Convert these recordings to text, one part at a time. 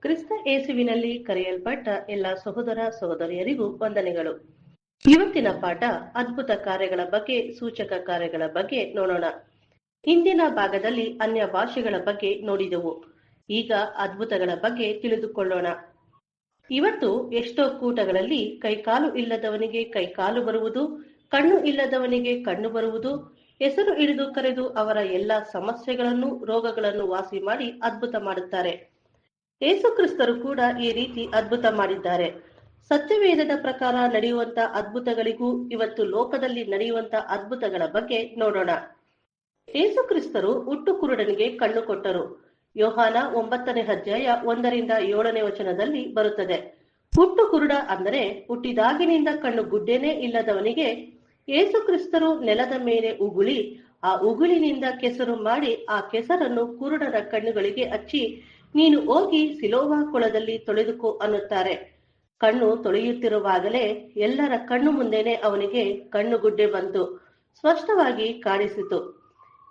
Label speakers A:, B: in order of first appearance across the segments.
A: ಕ್ರಿಸ್ತ ಯೇಸುವಿನಲ್ಲಿ ಕರೆಯಲ್ಪಟ್ಟ ಎಲ್ಲ ಸಹೋದರ ಸಹೋದರಿಯರಿಗೂ ವಂದನೆಗಳು. ಇವತ್ತಿನ ಪಾಠ ಅದ್ಭುತ ಕಾರ್ಯಗಳ ಬಗ್ಗೆ, ಸೂಚಕ ಕಾರ್ಯಗಳ ಬಗ್ಗೆ ನೋಡೋಣ. ಹಿಂದಿನ ಭಾಗದಲ್ಲಿ ಅನ್ಯ ಭಾಷೆಗಳ ಬಗ್ಗೆ ನೋಡಿದೆವು. ಈಗ ಅದ್ಭುತಗಳ ಬಗ್ಗೆ ತಿಳಿದುಕೊಳ್ಳೋಣ. ಇವತ್ತು ಎಷ್ಟೋ ಕೂಟಗಳಲ್ಲಿ ಕೈಕಾಲು ಇಲ್ಲದವನಿಗೆ ಕೈಕಾಲು ಬರುವುದು, ಕಣ್ಣು ಇಲ್ಲದವನಿಗೆ ಕಣ್ಣು ಬರುವುದು, ಹೆಸರು ಹಿಡಿದು ಕರೆದು ಅವರ ಎಲ್ಲ ಸಮಸ್ಯೆಗಳನ್ನು, ರೋಗಗಳನ್ನು ವಾಸಿ ಮಾಡಿ ಅದ್ಭುತ ಮಾಡುತ್ತಾರೆ. ಯೇಸು ಕ್ರಿಸ್ತರು ಕೂಡ ಈ ರೀತಿ ಅದ್ಭುತ ಮಾಡಿದ್ದಾರೆ. ಸತ್ಯವೇದದ ಪ್ರಕಾರ ನಡೆಯುವಂತ ಅದ್ಭುತಗಳಿಗೂ ಇವತ್ತು ಲೋಕದಲ್ಲಿ ನಡೆಯುವಂತ ಅದ್ಭುತಗಳ ಬಗ್ಗೆ ನೋಡೋಣ. ಯೇಸು ಕ್ರಿಸ್ತರು ಹುಟ್ಟು ಕುರುಡನಿಗೆ ಕಣ್ಣು ಕೊಟ್ಟರು. ಯೋಹಾನ 9ನೇ ಅಧ್ಯಾಯ 1-7 ವಚನದಲ್ಲಿ ಬರುತ್ತದೆ. ಹುಟ್ಟು ಕುರುಡ ಅಂದರೆ ಹುಟ್ಟಿದಾಗಿನಿಂದ ಕಣ್ಣು ಗುಡ್ಡೆನೇ ಇಲ್ಲದವನಿಗೆ ಯೇಸು ಕ್ರಿಸ್ತರು ನೆಲದ ಮೇಲೆ ಉಗುಳಿ, ಆ ಉಗುಳಿನಿಂದ ಕೆಸರು ಮಾಡಿ, ಆ ಕೆಸರನ್ನು ಕುರುಡನ ಕಣ್ಣುಗಳಿಗೆ ಹಚ್ಚಿ, ನೀನು ಹೋಗಿ ಸಿಲೋವ ಕೊಳದಲ್ಲಿ ತೊಳೆದುಕೋ ಅನ್ನುತ್ತಾರೆ. ಕಣ್ಣು ತೊಳೆಯುತ್ತಿರುವಾಗಲೇ ಎಲ್ಲರ ಕಣ್ಣು ಮುಂದೆನೆ ಅವನಿಗೆ ಕಣ್ಣು ಗುಡ್ಡೆ ಬಂತು, ಸ್ಪಷ್ಟವಾಗಿ ಕಾಣಿಸಿತು.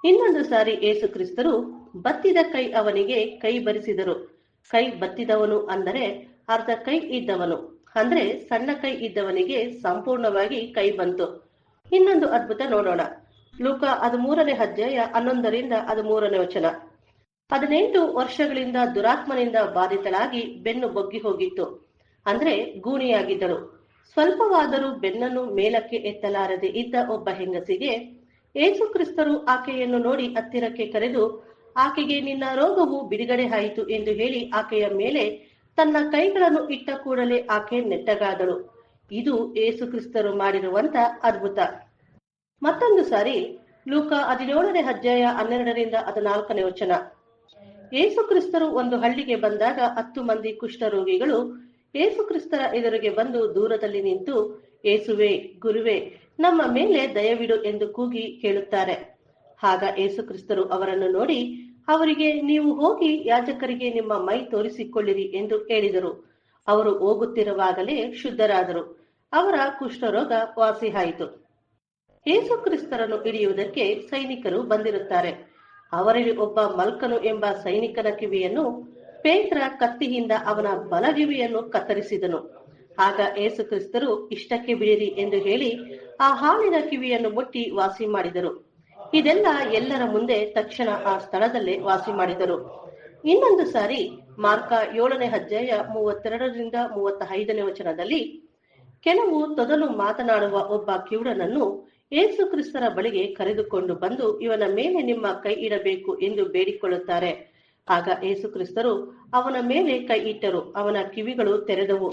A: ಇನ್ನೊಂದು ಸಾರಿ ಯೇಸು ಕ್ರಿಸ್ತರು ಬತ್ತಿದ ಕೈ ಅವನಿಗೆ ಕೈ ಬರಿಸಿದರು. ಕೈ ಬತ್ತಿದವನು ಅಂದರೆ ಅರ್ಧ ಕೈ ಇದ್ದವನು, ಅಂದ್ರೆ ಸಣ್ಣ ಕೈ ಇದ್ದವನಿಗೆ ಸಂಪೂರ್ಣವಾಗಿ ಕೈ ಬಂತು. ಇನ್ನೊಂದು ಅದ್ಭುತ ನೋಡೋಣ. ಲೂಕ 13ನೇ ಅಧ್ಯಾಯ 11-13 ವಚನ. 18 ವರ್ಷಗಳಿಂದ ದುರಾತ್ಮನಿಂದ ಬಾಧಿತಳಾಗಿ ಬೆನ್ನು ಬೊಗ್ಗಿ ಹೋಗಿತ್ತು, ಅಂದ್ರೆ ಗೂಣಿಯಾಗಿದ್ದಳು. ಸ್ವಲ್ಪವಾದರೂ ಬೆನ್ನನ್ನು ಮೇಲಕ್ಕೆ ಎತ್ತಲಾರದೆ ಇದ್ದ ಒಬ್ಬ ಹೆಂಗಸಿಗೆ ಯೇಸು ಕ್ರಿಸ್ತರು ಆಕೆಯನ್ನು ನೋಡಿ ಹತ್ತಿರಕ್ಕೆ ಕರೆದು, ಆಕೆಗೆ ನಿನ್ನ ರೋಗವು ಬಿಡುಗಡೆ ಆಯಿತು ಎಂದು ಹೇಳಿ ಆಕೆಯ ಮೇಲೆ ತನ್ನ ಕೈಗಳನ್ನು ಇಟ್ಟ ಕೂಡಲೇ ಆಕೆ ನೆಟ್ಟಗಾದಳು. ಇದು ಯೇಸು ಕ್ರಿಸ್ತರು ಮಾಡಿರುವಂತ ಅದ್ಭುತ. ಮತ್ತೊಂದು ಸಾರಿ ಲೂಕ 17ನೇ ಅಧ್ಯಾಯ 12-14 ವಚನ. ಯೇಸು ಕ್ರಿಸ್ತರು ಒಂದು ಹಳ್ಳಿಗೆ ಬಂದಾಗ 10 ಮಂದಿ ಕುಷ್ಠರೋಗಿಗಳು ಯೇಸು ಕ್ರಿಸ್ತರ ಎದುರಿಗೆ ಬಂದು ದೂರದಲ್ಲಿ ನಿಂತು, ಯೇಸುವೆ, ಗುರುವೇ, ನಮ್ಮ ಮೇಲೆ ದಯವಿಡು ಎಂದು ಕೂಗಿ ಕೇಳುತ್ತಾರೆ. ಆಗ ಯೇಸು ಕ್ರಿಸ್ತರು ಅವರನ್ನು ನೋಡಿ ಅವರಿಗೆ, ನೀವು ಹೋಗಿ ಯಾಜಕರಿಗೆ ನಿಮ್ಮ ಮೈ ತೋರಿಸಿಕೊಳ್ಳಿರಿ ಎಂದು ಹೇಳಿದರು. ಅವರು ಹೋಗುತ್ತಿರುವಾಗಲೇ ಶುದ್ಧರಾದರು. ಅವರ ಕುಷ್ಠರೋಗ ವಾಸಿ ಆಯಿತು. ಯೇಸು ಕ್ರಿಸ್ತರನ್ನು ಹಿಡಿಯುವುದಕ್ಕೆ ಸೈನಿಕರು ಬಂದಿರುತ್ತಾರೆ. ಅವರಲ್ಲಿ ಒಬ್ಬ ಮಲ್ಕನು ಎಂಬ ಸೈನಿಕನ ಕಿವಿಯನ್ನು ಪೇತ್ರ ಕತ್ತಿಯಿಂದ ಅವನ ಬಲಗಿವಿಯನ್ನು ಕತ್ತರಿಸಿದನು. ಆಗ ಯೇಸು ಕ್ರಿಸ್ತರು, ಇಷ್ಟಕ್ಕೆ ಬಿಡಿರಿ ಎಂದು ಹೇಳಿ ಆ ಹಾಲಿನ ಕಿವಿಯನ್ನು ಮುಟ್ಟಿ ವಾಸಿ ಮಾಡಿದರು. ಇದೆಲ್ಲ ಎಲ್ಲರ ಮುಂದೆ ತಕ್ಷಣ ಆ ಸ್ಥಳದಲ್ಲೇ ವಾಸಿ ಮಾಡಿದರು. ಇನ್ನೊಂದು ಸಾರಿ ಮಾರ್ಕ 7ನೇ ಅಧ್ಯಾಯ 32-35 ವಚನದಲ್ಲಿ ಕೆಲವು ತೊದಲು ಮಾತನಾಡುವ ಒಬ್ಬ ಕಿವುಡನನ್ನು ಯೇಸು ಕ್ರಿಸ್ತರ ಬಳಿಗೆ ಕರೆದುಕೊಂಡು ಬಂದು, ಇವನ ಮೇಲೆ ನಿಮ್ಮ ಕೈ ಇಡಬೇಕು ಎಂದು ಬೇಡಿಕೊಳ್ಳುತ್ತಾರೆ. ಆಗ ಯೇಸು ಕ್ರಿಸ್ತರು ಅವನ ಮೇಲೆ ಕೈ ಇಟ್ಟರು. ಅವನ ಕಿವಿಗಳು ತೆರೆದವು,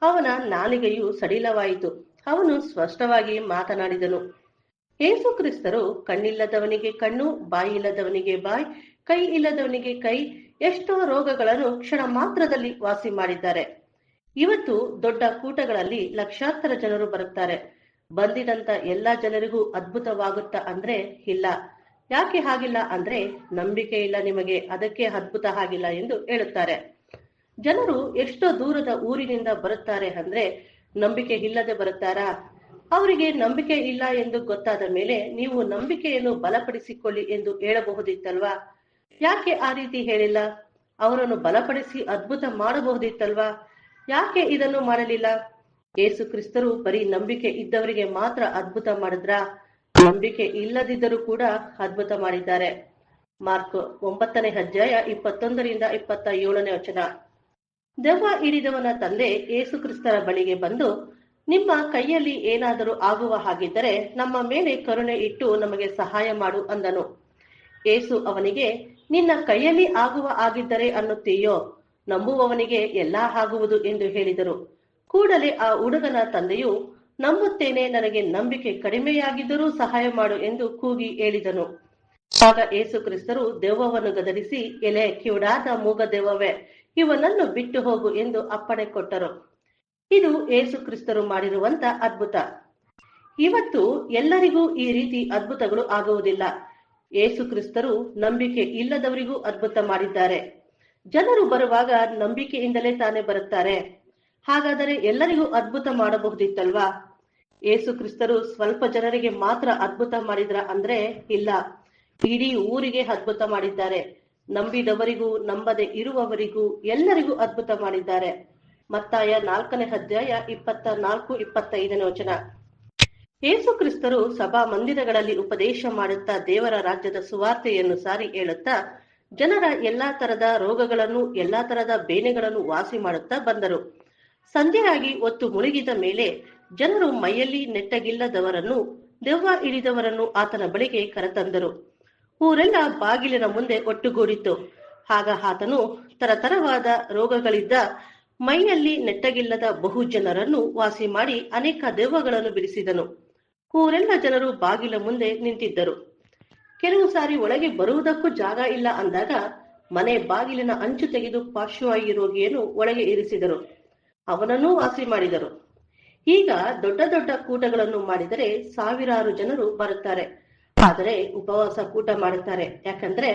A: ಅವನ ನಾಲಿಗೆಯು ಸಡಿಲವಾಯಿತು, ಅವನು ಸ್ಪಷ್ಟವಾಗಿ ಮಾತನಾಡಿದನು. ಯೇಸು ಕ್ರಿಸ್ತರು ಕಣ್ಣಿಲ್ಲದವನಿಗೆ ಕಣ್ಣು, ಬಾಯಿ ಇಲ್ಲದವನಿಗೆ ಬಾಯಿ, ಕೈ ಇಲ್ಲದವನಿಗೆ ಕೈ, ಎಷ್ಟೋ ರೋಗಗಳನ್ನು ಕ್ಷಣ ಮಾತ್ರದಲ್ಲಿ ವಾಸಿ ಮಾಡಿದ್ದಾರೆ. ಇವತ್ತು ದೊಡ್ಡ ಕೂಟಗಳಲ್ಲಿ ಲಕ್ಷಾಂತರ ಜನರು ಬರುತ್ತಾರೆ. ಬಂದಿದಂತ ಎಲ್ಲಾ ಜನರಿಗೂ ಅದ್ಭುತವಾಗುತ್ತಾ ಅಂದ್ರೆ ಇಲ್ಲ. ಯಾಕೆ ಹಾಗಿಲ್ಲ ಅಂದ್ರೆ ನಂಬಿಕೆ ಇಲ್ಲ ನಿಮಗೆ, ಅದಕ್ಕೆ ಅದ್ಭುತ ಆಗಿಲ್ಲ ಎಂದು ಹೇಳುತ್ತಾರೆ. ಜನರು ಎಷ್ಟೋ ದೂರದ ಊರಿನಿಂದ ಬರುತ್ತಾರೆ ಅಂದ್ರೆ ನಂಬಿಕೆ ಇಲ್ಲದೆ ಬರುತ್ತಾರಾ? ಅವರಿಗೆ ನಂಬಿಕೆ ಇಲ್ಲ ಎಂದು ಗೊತ್ತಾದ ಮೇಲೆ ನೀವು ನಂಬಿಕೆಯನ್ನು ಬಲಪಡಿಸಿಕೊಳ್ಳಿ ಎಂದು ಹೇಳಬಹುದಿತ್ತಲ್ವಾ? ಯಾಕೆ ಆ ರೀತಿ ಹೇಳಿಲ್ಲ? ಅವರನ್ನು ಬಲಪಡಿಸಿ ಅದ್ಭುತ ಮಾಡಬಹುದಿತ್ತಲ್ವಾ? ಯಾಕೆ ಇದನ್ನು ಮಾಡಲಿಲ್ಲ? ಯೇಸು ಕ್ರಿಸ್ತರು ಬರೀ ನಂಬಿಕೆ ಇದ್ದವರಿಗೆ ಮಾತ್ರ ಅದ್ಭುತ ಮಾಡಿದ್ರ? ನಂಬಿಕೆ ಇಲ್ಲದಿದ್ದರೂ ಕೂಡ ಅದ್ಭುತ ಮಾಡಿದ್ದಾರೆ. ಮಾರ್ಕ್ 9ನೇ ಅಧ್ಯಾಯ 21-27 ವಚನ. ದೆವ್ವ ಹಿಡಿದವನ ತಂದೆ ಯೇಸು ಕ್ರಿಸ್ತರ ಬಳಿಗೆ ಬಂದು, ನಿಮ್ಮ ಕೈಯಲ್ಲಿ ಏನಾದರೂ ಆಗುವ ಹಾಗಿದ್ದರೆ ನಮ್ಮ ಮೇಲೆ ಕರುಣೆ ಇಟ್ಟು ನಮಗೆ ಸಹಾಯ ಮಾಡು ಅಂದನು. ಯೇಸು ಅವನಿಗೆ, ನಿನ್ನ ಕೈಯಲ್ಲಿ ಆಗುವ ಆಗಿದ್ದರೆ ಅನ್ನುತ್ತೀಯೋ? ನಂಬುವವನಿಗೆ ಎಲ್ಲಾ ಆಗುವುದು ಎಂದು ಹೇಳಿದರು. ಕೂಡಲೇ ಆ ಹುಡುಗನ ತಂದೆಯು, ನಂಬುತ್ತೇನೆ, ನನಗೆ ನಂಬಿಕೆ ಕಡಿಮೆಯಾಗಿದ್ದರೂ ಸಹಾಯ ಮಾಡು ಎಂದು ಕೂಗಿ ಹೇಳಿದನು. ಆಗ ಯೇಸು ಕ್ರಿಸ್ತರು ದೆವ್ವವನ್ನು ಗದರಿಸಿ, ಎಲೆ ಕಿವುಡಾದ ಮೂಗ ದೆವ್ವವೇ, ಇವನನ್ನು ಬಿಟ್ಟು ಹೋಗು ಎಂದು ಅಪ್ಪಣೆ ಕೊಟ್ಟರು. ಇದು ಯೇಸು ಕ್ರಿಸ್ತರು ಮಾಡಿರುವಂತ ಅದ್ಭುತ. ಇವತ್ತು ಎಲ್ಲರಿಗೂ ಈ ರೀತಿ ಅದ್ಭುತಗಳು ಆಗುವುದಿಲ್ಲ. ಯೇಸು ಕ್ರಿಸ್ತರು ನಂಬಿಕೆ ಇಲ್ಲದವರಿಗೂ ಅದ್ಭುತ ಮಾಡಿದ್ದಾರೆ. ಜನರು ಬರುವಾಗ ನಂಬಿಕೆಯಿಂದಲೇ ತಾನೇ ಬರುತ್ತಾರೆ. ಹಾಗಾದರೆ ಎಲ್ಲರಿಗೂ ಅದ್ಭುತ ಮಾಡಬಹುದಿತ್ತಲ್ವಾ? ಯೇಸು ಕ್ರಿಸ್ತರು ಸ್ವಲ್ಪ ಜನರಿಗೆ ಮಾತ್ರ ಅದ್ಭುತ ಮಾಡಿದ್ರ ಅಂದ್ರೆ ಇಲ್ಲ, ಇಡೀ ಊರಿಗೆ ಅದ್ಭುತ ಮಾಡಿದ್ದಾರೆ. ನಂಬಿದವರಿಗೂ ನಂಬದೆ ಇರುವವರಿಗೂ ಎಲ್ಲರಿಗೂ ಅದ್ಭುತ ಮಾಡಿದ್ದಾರೆ. ಮತ್ತಾಯ 4ನೇ ಅಧ್ಯಾಯ 24-25 ವಚನ. ಯೇಸು ಕ್ರಿಸ್ತರು ಸಭಾ ಮಂದಿರಗಳಲ್ಲಿ ಉಪದೇಶ ಮಾಡುತ್ತಾ ದೇವರ ರಾಜ್ಯದ ಸುವಾರ್ತೆಯನ್ನು ಸಾರಿ ಹೇಳುತ್ತಾ ಜನರ ಎಲ್ಲಾ ತರದ ರೋಗಗಳನ್ನು ಎಲ್ಲಾ ತರದ ಬೇನೆಗಳನ್ನು ವಾಸಿ ಮಾಡುತ್ತಾ ಬಂದರು. ಸಂಜೆಯಾಗಿ ಹೊತ್ತು ಮುಳುಗಿದ ಮೇಲೆ ಜನರು ಮೈಯಲ್ಲಿ ನೆಟ್ಟಗಿಲ್ಲದವರನ್ನು ದೆವ್ವ ಹಿಡಿದವರನ್ನು ಆತನ ಬಳಿಗೆ ಕರೆತಂದರು. ಊರೆಲ್ಲ ಬಾಗಿಲಿನ ಮುಂದೆ ಒಟ್ಟುಗೂಡಿತು. ಆಗ ಆತನು ತರತರವಾದ ರೋಗಗಳಿದ್ದ ಮೈಯಲ್ಲಿ ನೆಟ್ಟಗಿಲ್ಲದ ಬಹು ಜನರನ್ನು ವಾಸಿ ಮಾಡಿ ಅನೇಕ ದೆವ್ವಗಳನ್ನು ಬಿಡಿಸಿದನು. ಊರೆಲ್ಲ ಜನರು ಬಾಗಿಲ ಮುಂದೆ ನಿಂತಿದ್ದರು. ಕೆಲವು ಸಾರಿ ಒಳಗೆ ಬರುವುದಕ್ಕೂ ಜಾಗ ಇಲ್ಲ ಅಂದಾಗ ಮನೆ ಬಾಗಿಲಿನ ಅಂಚು ತೆಗೆದು ಪಾರ್ಶ್ವವಾಯು ರೋಗಿಯನ್ನು ಒಳಗೆ ಇರಿಸಿದರು. ಅವನನ್ನೂ ವಾಸಿ ಮಾಡಿದರು. ಈಗ ದೊಡ್ಡ ದೊಡ್ಡ ಕೂಟಗಳನ್ನು ಮಾಡಿದರೆ ಸಾವಿರಾರು ಜನರು ಬರುತ್ತಾರೆ. ಆದರೆ ಉಪವಾಸ ಕೂಟ ಮಾಡುತ್ತಾರೆ, ಯಾಕಂದ್ರೆ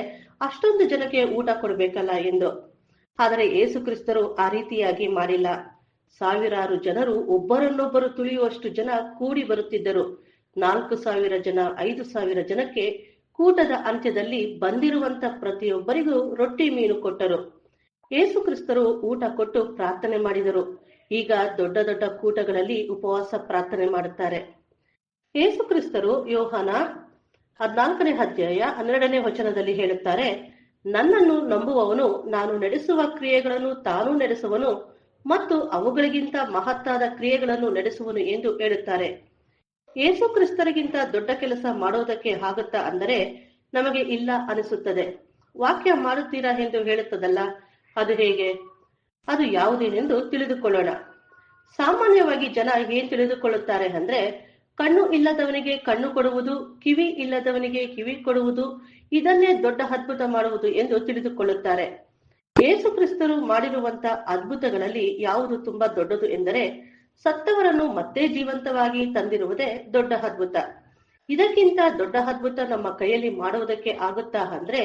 A: ಅಷ್ಟೊಂದು ಜನಕ್ಕೆ ಊಟ ಕೊಡ್ಬೇಕಲ್ಲ ಎಂದು. ಆದರೆ ಯೇಸು ಕ್ರಿಸ್ತರು ಆ ರೀತಿಯಾಗಿ ಮಾಡಿಲ್ಲ. ಸಾವಿರಾರು ಜನರು ಒಬ್ಬರನ್ನೊಬ್ಬರು ತುಳಿಯುವಷ್ಟು ಜನ ಕೂಡಿ ಬರುತ್ತಿದ್ದರು. 4,000 ಜನ 5,000 ಜನಕ್ಕೆ ಕೂಟದ ಅಂತ್ಯದಲ್ಲಿ ಬಂದಿರುವಂತ ಪ್ರತಿಯೊಬ್ಬರಿಗೂ ರೊಟ್ಟಿ ಮೀನು ಕೊಟ್ಟರು. ಯೇಸು ಕ್ರಿಸ್ತರು ಊಟ ಕೊಟ್ಟು ಪ್ರಾರ್ಥನೆ ಮಾಡಿದರು. ಈಗ ದೊಡ್ಡ ದೊಡ್ಡ ಕೂಟಗಳಲ್ಲಿ ಉಪವಾಸ ಪ್ರಾರ್ಥನೆ ಮಾಡುತ್ತಾರೆ. ಯೇಸು ಕ್ರಿಸ್ತರು ಯೋಹಾನ 14ನೇ ಅಧ್ಯಾಯ 12ನೇ ವಚನದಲ್ಲಿ ಹೇಳುತ್ತಾರೆ, ನನ್ನನ್ನು ನಂಬುವವನು ನಾನು ನಡೆಸುವ ಕ್ರಿಯೆಗಳನ್ನು ತಾನೂ ನಡೆಸುವನು ಮತ್ತು ಅವುಗಳಿಗಿಂತ ಮಹತ್ತಾದ ಕ್ರಿಯೆಗಳನ್ನು ನಡೆಸುವನು ಎಂದು ಹೇಳುತ್ತಾರೆ. ಯೇಸು ಕ್ರಿಸ್ತರಿಗಿಂತ ದೊಡ್ಡ ಕೆಲಸ ಮಾಡೋದಕ್ಕೆ ಆಗುತ್ತಾ ಅಂದರೆ ನಮಗೆ ಇಲ್ಲ ಅನಿಸುತ್ತದೆ. ವಾಕ್ಯ ಮಾಡುತ್ತೀರಾ ಎಂದು ಹೇಳುತ್ತದಲ್ಲ, ಅದು ಹೇಗೆ? ಅದು ಯಾವುದೇನೆಂದು ತಿಳಿದುಕೊಳ್ಳೋಣ. ಸಾಮಾನ್ಯವಾಗಿ ಜನ ಏನ್ ತಿಳಿದುಕೊಳ್ಳುತ್ತಾರೆ ಅಂದ್ರೆ, ಕಣ್ಣು ಇಲ್ಲದವನಿಗೆ ಕಣ್ಣು ಕೊಡುವುದು, ಕಿವಿ ಇಲ್ಲದವನಿಗೆ ಕಿವಿ ಕೊಡುವುದು, ಇದನ್ನೇ ದೊಡ್ಡ ಅದ್ಭುತ ಮಾಡುವುದು ಎಂದು ತಿಳಿದುಕೊಳ್ಳುತ್ತಾರೆ. ಯೇಸು ಕ್ರಿಸ್ತರು ಮಾಡಿರುವಂತ ಅದ್ಭುತಗಳಲ್ಲಿ ಯಾವುದು ತುಂಬಾ ದೊಡ್ಡದು ಎಂದರೆ, ಸತ್ತವರನ್ನು ಮತ್ತೆ ಜೀವಂತವಾಗಿ ತಂದಿರುವುದೇ ದೊಡ್ಡ ಅದ್ಭುತ. ಇದಕ್ಕಿಂತ ದೊಡ್ಡ ಅದ್ಭುತ ನಮ್ಮ ಕೈಯಲ್ಲಿ ಮಾಡುವುದಕ್ಕೆ ಆಗುತ್ತಾ ಅಂದ್ರೆ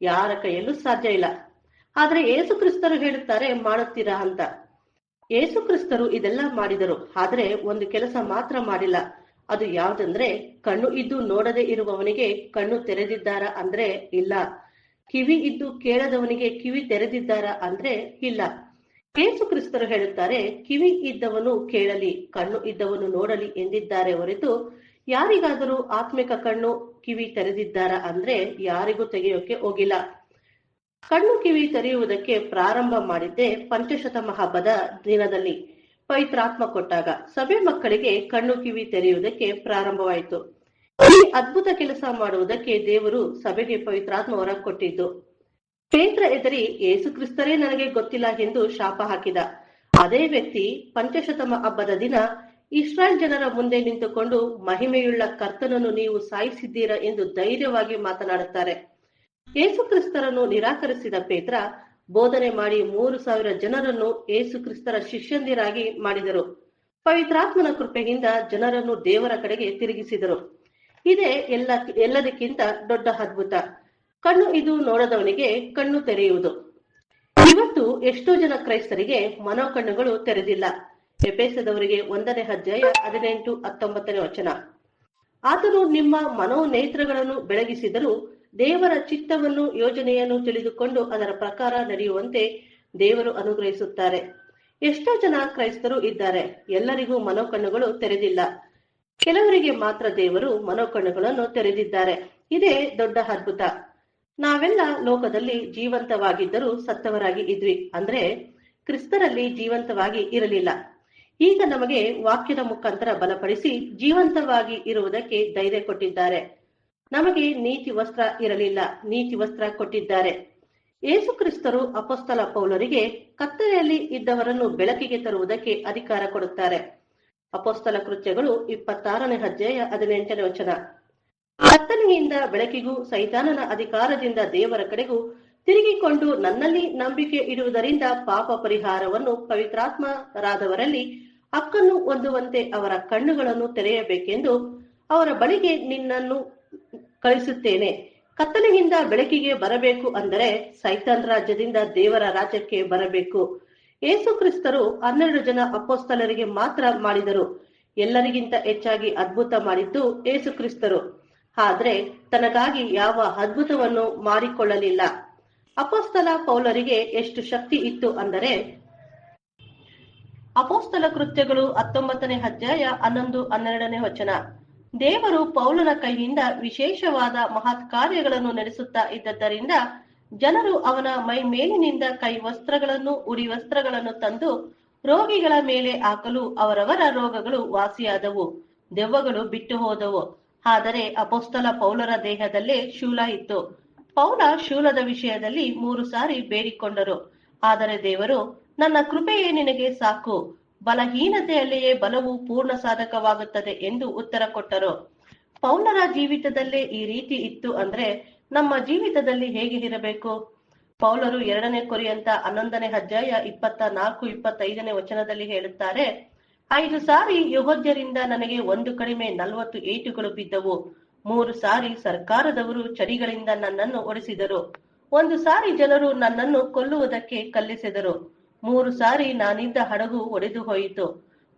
A: ಯಾರ ಕೈಯಲ್ಲೂ ಸಾಧ್ಯ ಇಲ್ಲ. ಆದ್ರೆ ಯೇಸು ಕ್ರಿಸ್ತರು ಹೇಳುತ್ತಾರೆ ಮಾಡುತ್ತೀರಾ ಅಂತ. ಯೇಸು ಕ್ರಿಸ್ತರು ಇದೆಲ್ಲ ಮಾಡಿದರು, ಆದ್ರೆ ಒಂದು ಕೆಲಸ ಮಾತ್ರ ಮಾಡಿಲ್ಲ. ಅದು ಯಾವ್ದಂದ್ರೆ, ಕಣ್ಣು ಇದ್ದು ನೋಡದೆ ಇರುವವನಿಗೆ ಕಣ್ಣು ತೆರೆದಿದ್ದಾರಾ ಅಂದ್ರೆ ಇಲ್ಲ. ಕಿವಿ ಇದ್ದು ಕೇಳದವನಿಗೆ ಕಿವಿ ತೆರೆದಿದ್ದಾರಾ ಅಂದ್ರೆ ಇಲ್ಲ. ಯೇಸು ಕ್ರಿಸ್ತರು ಹೇಳುತ್ತಾರೆ, ಕಿವಿ ಇದ್ದವನು ಕೇಳಲಿ, ಕಣ್ಣು ಇದ್ದವನು ನೋಡಲಿ ಎಂದಿದ್ದಾರೆ ಹೊರತು ಯಾರಿಗಾದರೂ ಆತ್ಮಿಕ ಕಣ್ಣು ಕಿವಿ ತೆರೆದಿದ್ದಾರಾ ಅಂದ್ರೆ ಯಾರಿಗೂ ತೆಗೆಯೋಕೆ ಹೋಗಿಲ್ಲ. ಕಣ್ಣು ಕಿವಿ ತೆರೆಯುವುದಕ್ಕೆ ಪ್ರಾರಂಭ ಮಾಡಿದ್ದೆ ಪಂಚಶತಮ ಹಬ್ಬದ ದಿನದಲ್ಲಿ ಪವಿತ್ರಾತ್ಮ ಕೊಟ್ಟಾಗ ಸಭೆ ಮಕ್ಕಳಿಗೆ ಕಣ್ಣು ಕಿವಿ ತೆರೆಯುವುದಕ್ಕೆ ಪ್ರಾರಂಭವಾಯಿತು. ಈ ಅದ್ಭುತ ಕೆಲಸ ಮಾಡುವುದಕ್ಕೆ ದೇವರು ಸಭೆಗೆ ಪವಿತ್ರಾತ್ಮ ಹೊರ ಕೊಟ್ಟಿದ್ದು. ಪೇತ್ರ ಎದರಿ ಯೇಸು ಕ್ರಿಸ್ತರೇ ನನಗೆ ಗೊತ್ತಿಲ್ಲ ಎಂದು ಶಾಪ ಹಾಕಿದ. ಅದೇ ವ್ಯಕ್ತಿ ಪಂಚಶತಮ ಹಬ್ಬದ ದಿನ ಇಸ್ರಾಯೇಲ್ ಜನರ ಮುಂದೆ ನಿಂತುಕೊಂಡು ಮಹಿಮೆಯುಳ್ಳ ಕರ್ತನನ್ನು ನೀವು ಸಾಯಿಸಿದ್ದೀರಾ ಎಂದು ಧೈರ್ಯವಾಗಿ ಮಾತನಾಡುತ್ತಾರೆ. ಯೇಸು ಕ್ರಿಸ್ತರನ್ನು ನಿರಾಕರಿಸಿದ ಪೇತ್ರ ಬೋಧನೆ ಮಾಡಿ 3,000 ಜನರನ್ನು ಯೇಸು ಕ್ರಿಸ್ತರ ಶಿಷ್ಯಂದಿರಾಗಿ ಮಾಡಿದರು. ಪವಿತ್ರಾತ್ಮನ ಕೃಪೆಯಿಂದ ಜನರನ್ನು ದೇವರ ಕಡೆಗೆ ತಿರುಗಿಸಿದರು. ಇದೇ ಎಲ್ಲದಕ್ಕಿಂತ ದೊಡ್ಡ ಅದ್ಭುತ. ಕಣ್ಣು ಇದು ನೋಡದವನಿಗೆ ಕಣ್ಣು ತೆರೆಯುವುದು. ಇವತ್ತು ಎಷ್ಟೋ ಜನ ಕ್ರೈಸ್ತರಿಗೆ ಮನೋಕಣ್ಣುಗಳು ತೆರೆದಿಲ್ಲ. ಎಫೆಸದವರಿಗೆ 1ನೇ ಅಧ್ಯಾಯ 18-19 ವಚನ. ಆತನು ನಿಮ್ಮ ಮನೋನೇತ್ರಗಳನ್ನು ಬೆಳಗಿಸಿದರೂ ದೇವರ ಚಿತ್ತವನ್ನು ಯೋಜನೆಯನ್ನು ತಿಳಿದುಕೊಂಡು ಅದರ ಪ್ರಕಾರ ನಡೆಯುವಂತೆ ದೇವರು ಅನುಗ್ರಹಿಸುತ್ತಾರೆ. ಎಷ್ಟೋ ಜನ ಕ್ರೈಸ್ತರು ಇದ್ದಾರೆ, ಎಲ್ಲರಿಗೂ ಮನೋಕಣ್ಣುಗಳು ತೆರೆದಿಲ್ಲ. ಕೆಲವರಿಗೆ ಮಾತ್ರ ದೇವರು ಮನೋಕಣ್ಣುಗಳನ್ನು ತೆರೆದಿದ್ದಾರೆ. ಇದೇ ದೊಡ್ಡ ಅದ್ಭುತ. ನಾವೆಲ್ಲ ಲೋಕದಲ್ಲಿ ಜೀವಂತವಾಗಿದ್ದರೂ ಸತ್ತವರಾಗಿ ಇದ್ವಿ, ಅಂದ್ರೆ ಕ್ರಿಸ್ತರಲ್ಲಿ ಜೀವಂತವಾಗಿ ಇರಲಿಲ್ಲ. ಈಗ ನಮಗೆ ವಾಕ್ಯದ ಮುಖಾಂತರ ಬಲಪಡಿಸಿ ಜೀವಂತವಾಗಿ ಇರುವುದಕ್ಕೆ ಧೈರ್ಯ ಕೊಟ್ಟಿದ್ದಾರೆ. ನಮಗೆ ನೀತಿ ವಸ್ತ್ರ ಇರಲಿಲ್ಲ, ನೀತಿ ವಸ್ತ್ರ ಕೊಟ್ಟಿದ್ದಾರೆ. ಯೇಸು ಕ್ರಿಸ್ತರು ಅಪೊಸ್ತಲ ಪೌಲರಿಗೆ ಕತ್ತಲೆಯಲ್ಲಿ ಇದ್ದವರನ್ನು ಬೆಳಕಿಗೆ ತರುವುದಕ್ಕೆ ಅಧಿಕಾರ ಕೊಡುತ್ತಾರೆ. ಅಪೊಸ್ತಲ ಕೃತ್ಯಗಳು 26ನೇ ಅಧ್ಯಾಯ 18ನೇ ವಚನ. ಕತ್ತಲೆಯಿಂದ ಬೆಳಕಿಗೂ ಸೈತಾನನ ಅಧಿಕಾರದಿಂದ ದೇವರ ಕಡೆಗೂ ತಿರುಗಿಕೊಂಡು ನನ್ನಲ್ಲಿ ನಂಬಿಕೆ ಇಡುವುದರಿಂದ ಪಾಪ ಪರಿಹಾರವನ್ನು ಪವಿತ್ರಾತ್ಮರಾದವರಲ್ಲಿ ಹಕ್ಕನ್ನು ಹೊಂದುವಂತೆ ಅವರ ಕಣ್ಣುಗಳನ್ನು ತೆರೆಯಬೇಕೆಂದು ಅವರ ಬಳಿಗೆ ನಿನ್ನನ್ನು ಕಳಿಸುತ್ತೇನೆ. ಕತ್ತಲೆಯಿಂದ ಬೆಳಕಿಗೆ ಬರಬೇಕು ಅಂದರೆ ಸೈತಾನ್ ರಾಜ್ಯದಿಂದ ದೇವರ ರಾಜ್ಯಕ್ಕೆ ಬರಬೇಕು. ಯೇಸು ಕ್ರಿಸ್ತರು 12 ಜನ ಅಪೊಸ್ತಲರಿಗೆ ಮಾತ್ರ ಮಾಡಿದರು. ಎಲ್ಲರಿಗಿಂತ ಹೆಚ್ಚಾಗಿ ಅದ್ಭುತ ಮಾಡಿದ್ದು ಯೇಸು ಕ್ರಿಸ್ತರು. ಆದ್ರೆ ತನಗಾಗಿ ಯಾವ ಅದ್ಭುತವನ್ನು ಮಾಡಿಕೊಳ್ಳಲಿಲ್ಲ. ಅಪೊಸ್ತಲ ಪೌಲರಿಗೆ ಎಷ್ಟು ಶಕ್ತಿ ಇತ್ತು ಅಂದರೆ, ಅಪೊಸ್ತಲ ಕೃತ್ಯಗಳು 19ನೇ ಅಧ್ಯಾಯ 11-12ನೇ ವಚನ. ದೇವರು ಪೌಲನ ಕೈಯಿಂದ ವಿಶೇಷವಾದ ಮಹತ್ ಕಾರ್ಯಗಳನ್ನು ನಡೆಸುತ್ತಾ ಇದ್ದದ್ದರಿಂದ ಜನರು ಅವನ ಮೈ ಮೇಲಿನಿಂದ ಕೈ ವಸ್ತ್ರಗಳನ್ನು ಉಡಿ ವಸ್ತ್ರಗಳನ್ನು ತಂದು ರೋಗಿಗಳ ಮೇಲೆ ಹಾಕಲು ಅವರವರ ರೋಗಗಳು ವಾಸಿಯಾದವು, ದೆವ್ವಗಳು ಬಿಟ್ಟು ಹೋದವು. ಆದರೆ ಅಪೊಸ್ತಲ ಪೌಲರ ದೇಹದಲ್ಲೇ ಶೂಲ ಇತ್ತು. ಪೌಲ ಶೂಲದ ವಿಷಯದಲ್ಲಿ 3 ಸಾರಿ ಬೇಡಿಕೊಂಡರು. ಆದರೆ ದೇವರು, ನನ್ನ ಕೃಪೆಯೇ ನಿನಗೆ ಸಾಕು, ಬಲಹೀನತೆಯಲ್ಲಿಯೇ ಬಲವು ಪೂರ್ಣ ಸಾಧಕವಾಗುತ್ತದೆ ಎಂದು ಉತ್ತರ ಕೊಟ್ಟರು. ಪೌಲರ ಜೀವಿತದಲ್ಲೇ ಈ ರೀತಿ ಇತ್ತು ಅಂದ್ರೆ ನಮ್ಮ ಜೀವಿತದಲ್ಲಿ ಹೇಗೆ ಇರಬೇಕು? ಪೌಲರು 2ನೇ ಕೊರಿಂಥ 11ನೇ ಅಧ್ಯಾಯ 24-25ನೇ ವಚನದಲ್ಲಿ ಹೇಳುತ್ತಾರೆ, 5 ಸಾರಿ ಯೆಹೂದ್ಯರಿಂದ ನನಗೆ ಒಂದು ಕಡಿಮೆ 40 ಏಟುಗಳು ಬಿದ್ದವು. 3 ಸಾರಿ ಸರ್ಕಾರದವರು ಚಡಿಗಳಿಂದ ನನ್ನನ್ನು ಹೊಡೆಸಿದರು. 1 ಸಾರಿ ಜನರು ನನ್ನನ್ನು ಕೊಲ್ಲುವುದಕ್ಕೆ ಕಲ್ಲೆಸೆದರು. 3 ಸಾರಿ ನಾನಿದ್ದ ಹಡಗು ಒಡೆದು ಹೋಯಿತು.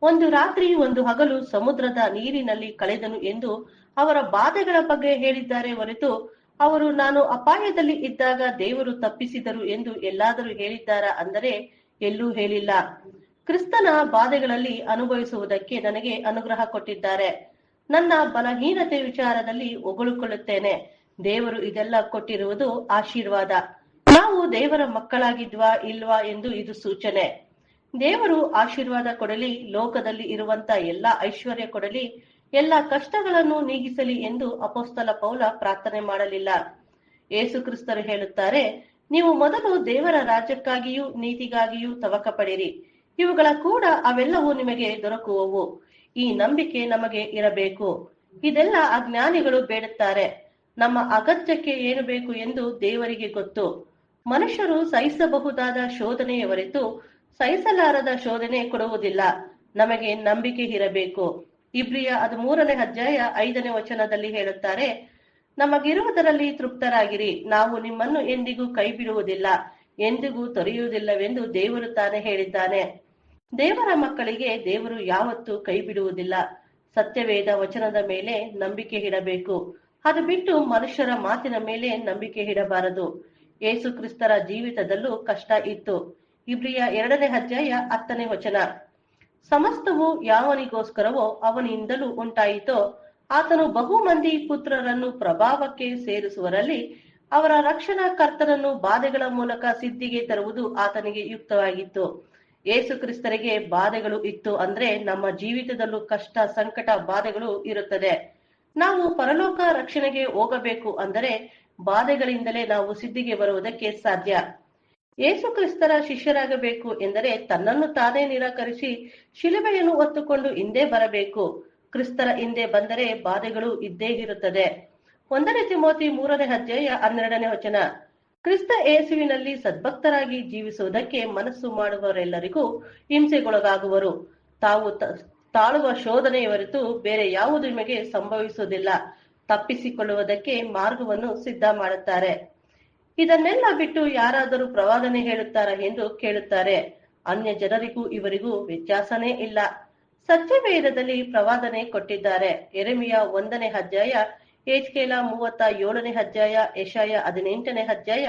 A: 1 ರಾತ್ರಿ 1 ಹಗಲು ಸಮುದ್ರದ ನೀರಿನಲ್ಲಿ ಕಳೆದನು ಎಂದು ಅವರ ಬಾಧೆಗಳ ಬಗ್ಗೆ ಹೇಳಿದ್ದಾರೆ ಹೊರತು ಅವರು ನಾನು ಅಪಾಯದಲ್ಲಿ ಇದ್ದಾಗ ದೇವರು ತಪ್ಪಿಸಿದರು ಎಂದು ಎಲ್ಲಾದರೂ ಹೇಳಿದ್ದಾರಾ ಅಂದರೆ ಎಲ್ಲೂ ಹೇಳಿಲ್ಲ. ಕ್ರಿಸ್ತನ ಬಾಧೆಗಳಲ್ಲಿ ಅನುಭವಿಸುವುದಕ್ಕೆ ನನಗೆ ಅನುಗ್ರಹ ಕೊಟ್ಟಿದ್ದಾರೆ. ನನ್ನ ಬಲಹೀನತೆ ವಿಚಾರದಲ್ಲಿ ಹೊಗಳಿಕೊಳ್ಳುತ್ತೇನೆ. ದೇವರು ಇದೆಲ್ಲ ಕೊಟ್ಟಿರುವುದು ಆಶೀರ್ವಾದ. ನಾವು ದೇವರ ಮಕ್ಕಳಾಗಿದ್ವಾ ಇಲ್ವಾ ಎಂದು ಇದು ಸೂಚನೆ. ದೇವರು ಆಶೀರ್ವಾದ ಕೊಡಲಿ, ಲೋಕದಲ್ಲಿ ಇರುವಂತ ಎಲ್ಲ ಐಶ್ವರ್ಯ ಕೊಡಲಿ, ಎಲ್ಲ ಕಷ್ಟಗಳನ್ನು ನೀಗಿಸಲಿ ಎಂದು ಅಪೊಸ್ತಲ ಪೌಲ ಪ್ರಾರ್ಥನೆ ಮಾಡಲಿಲ್ಲ. ಯೇಸು ಕ್ರಿಸ್ತರು ಹೇಳುತ್ತಾರೆ, ನೀವು ಮೊದಲು ದೇವರ ರಾಜ್ಯಕ್ಕಾಗಿಯೂ ನೀತಿಗಾಗಿಯೂ ತವಕ ಪಡಿರಿ, ಇವುಗಳ ಕೂಡ ಅವೆಲ್ಲವೂ ನಿಮಗೆ ದೊರಕುವವು. ಈ ನಂಬಿಕೆ ನಮಗೆ ಇರಬೇಕು. ಇದೆಲ್ಲ ಅಜ್ಞಾನಿಗಳು ಬೇಡುತ್ತಾರೆ. ನಮ್ಮ ಅಗತ್ಯಕ್ಕೆ ಏನು ಬೇಕು ಎಂದು ದೇವರಿಗೆ ಗೊತ್ತು. ಮನುಷ್ಯರು ಸಹಿಸಬಹುದಾದ ಶೋಧನೆಯ ಹೊರತು ಸಹಿಸಲಾರದ ಶೋಧನೆ ಕೊಡುವುದಿಲ್ಲ. ನಮಗೆ ನಂಬಿಕೆ ಇರಬೇಕು. ಇಬ್ರಿಯ 13ನೇ ಅಧ್ಯಾಯ 5ನೇ ವಚನದಲ್ಲಿ ಹೇಳುತ್ತಾರೆ, ನಮಗಿರುವುದರಲ್ಲಿ ತೃಪ್ತರಾಗಿರಿ, ನಾವು ನಿಮ್ಮನ್ನು ಎಂದಿಗೂ ಕೈ ಬಿಡುವುದಿಲ್ಲ, ಎಂದಿಗೂ ತೊರೆಯುವುದಿಲ್ಲವೆಂದು ದೇವರು ತಾನೇ ಹೇಳಿದ್ದಾನೆ. ದೇವರ ಮಕ್ಕಳಿಗೆ ದೇವರು ಯಾವತ್ತೂ ಕೈ ಬಿಡುವುದಿಲ್ಲ. ಸತ್ಯವೇದ ವಚನದ ಮೇಲೆ ನಂಬಿಕೆ ಇಡಬೇಕು. ಅದು ಬಿಟ್ಟು ಮನುಷ್ಯರ ಮಾತಿನ ಮೇಲೆ ನಂಬಿಕೆ ಇಡಬಾರದು. ಯೇಸು ಕ್ರಿಸ್ತರ ಜೀವಿತದಲ್ಲೂ ಕಷ್ಟ ಇತ್ತು. ಇಬ್ರಿಯ 2ನೇ ಅಧ್ಯಾಯ 10ನೇ ವಚನ. ಸಮಸ್ತವು ಯಾವನಿಗೋಸ್ಕರವೋ ಅವನಿಂದಲೂ ಉಂಟಾಯಿತೋ ಆತನು ಬಹು ಮಂದಿ ಪುತ್ರರನ್ನು ಪ್ರಭಾವಕ್ಕೆ ಸೇರಿಸುವರಲ್ಲಿ ಅವರ ರಕ್ಷಣಾ ಕರ್ತನನ್ನು ಬಾಧೆಗಳ ಮೂಲಕ ಸಿದ್ಧಿಗೆ ತರುವುದು ಆತನಿಗೆ ಯುಕ್ತವಾಗಿತ್ತು. ಯೇಸು ಕ್ರಿಸ್ತರಿಗೆ ಬಾಧೆಗಳು ಇತ್ತು ಅಂದ್ರೆ ನಮ್ಮ ಜೀವಿತದಲ್ಲೂ ಕಷ್ಟ, ಸಂಕಟ, ಬಾಧೆಗಳು ಇರುತ್ತದೆ. ನಾವು ಪರಲೋಕ ರಕ್ಷಣೆಗೆ ಹೋಗಬೇಕು ಅಂದರೆ ಬಾಧೆಗಳಿಂದಲೇ ನಾವು ಸಿದ್ಧಿಗೆ ಬರುವುದಕ್ಕೆ ಸಾಧ್ಯ. ಯೇಸು ಕ್ರಿಸ್ತರ ಶಿಷ್ಯರಾಗಬೇಕು ಎಂದರೆ ತನ್ನನ್ನು ತಾನೇ ನಿರಾಕರಿಸಿ ಶಿಲುಬೆಯನ್ನು ಹೊತ್ತುಕೊಂಡು ಹಿಂದೆ ಬರಬೇಕು. ಕ್ರಿಸ್ತರ ಹಿಂದೆ ಬಂದರೆ ಬಾಧೆಗಳು ಇದ್ದೇ ಇರುತ್ತದೆ. 1ನೇ ತಿಮೋತಿ 3ನೇ ಅಧ್ಯಾಯ 12ನೇ ವಚನ. ಕ್ರಿಸ್ತ ಯೇಸುವಿನಲ್ಲಿ ಸದ್ಭಕ್ತರಾಗಿ ಜೀವಿಸುವುದಕ್ಕೆ ಮನಸ್ಸು ಮಾಡುವವರೆಲ್ಲರಿಗೂ ಹಿಂಸೆಗೊಳಗಾಗುವರು. ತಾವು ತಾಳುವ ಶೋಧನೆಯ ಹೊರತು ಬೇರೆ ಯಾವುದು ನಿಮಗೆ ಸಂಭವಿಸುವುದಿಲ್ಲ. ತಪ್ಪಿಸಿಕೊಳ್ಳುವುದಕ್ಕೆ ಮಾರ್ಗವನ್ನು ಸಿದ್ಧ ಮಾಡುತ್ತಾರೆ. ಇದನ್ನೆಲ್ಲ ಬಿಟ್ಟು ಯಾರಾದರೂ ಪ್ರವಾದನೆ ಹೇಳುತ್ತಾರಾ ಎಂದು ಕೇಳುತ್ತಾರೆ. ಅನ್ಯ ಜನರಿಗೂ ಇವರಿಗೂ ವ್ಯತ್ಯಾಸನೇ ಇಲ್ಲ. ಸತ್ಯವೇದದಲ್ಲಿ ಪ್ರವಾದನೆ ಕೊಟ್ಟಿದ್ದಾರೆ. ಯೆರೆಮೀಯ 1ನೇ ಅಧ್ಯಾಯ, ಯೆಹೆಜ್ಕೇಲ 37ನೇ ಅಧ್ಯಾಯ, ಯೆಶಾಯ 18ನೇ ಅಧ್ಯಾಯ,